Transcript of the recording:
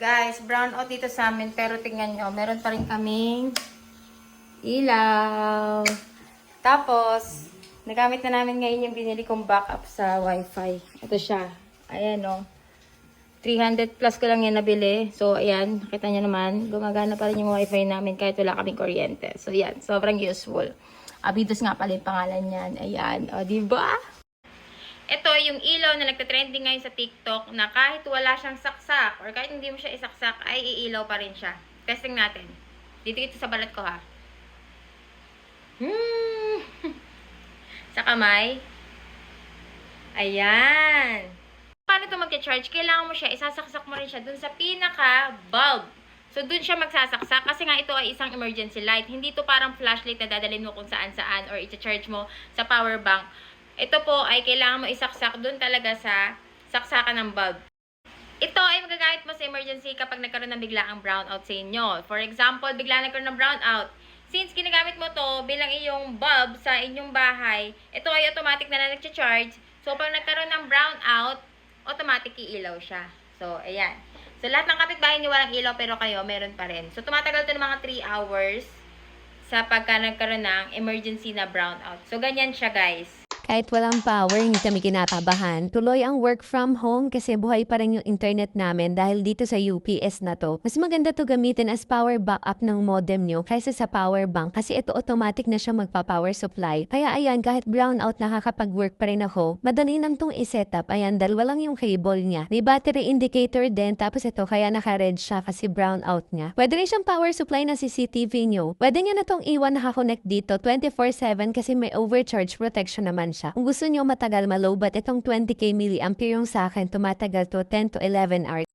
Guys, brown out dito sa amin. Pero tingnan nyo, meron pa rin kaming ilaw. Tapos, nagamit na namin ngayon yung binili kong backup sa wifi. Ito siya. Ayan o. 300 plus ko lang yan nabili. So, ayan. Nakita nyo naman. Gumagana pa rin yung wifi namin kahit wala kaming kuryente. So, yan. Sobrang useful. Abidos nga pala yung pangalan yan. Ayan. O, diba? Ito yung ilaw na nagtatrending ngayon sa TikTok na kahit wala siyang saksak or kahit hindi mo siya isaksak ay iilaw pa rin siya. Testing natin. Dito ito sa balat ko ha. Sa kamay. Ayan. Paano ito mag-charge? Kailangan mo siya, isasaksak mo rin siya dun sa pinaka-bulb. So, dun siya magsasaksak kasi nga ito ay isang emergency light. Hindi ito parang flashlight na dadalhin mo kung saan-saan or i-charge mo sa power bank. Ito po ay kailangan mo isaksak dun talaga sa saksakan ng bulb. Ito ay magagamit mo sa emergency kapag nagkaroon ng biglaang brownout sa inyo. For example, bigla nagkaroon ng brownout. Since ginagamit mo to bilang iyong bulb sa inyong bahay, ito ay automatic na nag-charge. So, pag nagkaroon ng brownout, automatic iilaw siya. So, ayan. So, lahat ng kapitbahay niyo walang ilaw pero kayo, meron pa rin. So, tumatagal ito ng mga 3 hours sa pagka nagkaroon ng emergency na brownout. So, ganyan siya guys. Kahit walang power, hindi kami kinakabahan. Tuloy ang work from home kasi buhay pa rin yung internet namin dahil dito sa UPS na to. Mas maganda to gamitin as power backup ng modem nyo kaysa sa power bank kasi ito automatic na siya magpa-power supply. Kaya ayan, kahit brownout nakakapag-work pa rin ako, madali lang tong i-setup. Ayan, dalawa lang yung cable niya. May battery indicator din tapos ito kaya naka-red siya kasi brownout niya. Pwede rin siyang power supply na CCTV nyo. Pwede nyo na tong iwan nakakonect dito 24/7 kasi may overcharge protection naman siya. Kung gusto nyo matagal malobat itong 20k mAh yung sa akin, tumatagal to 10 to 11 hours.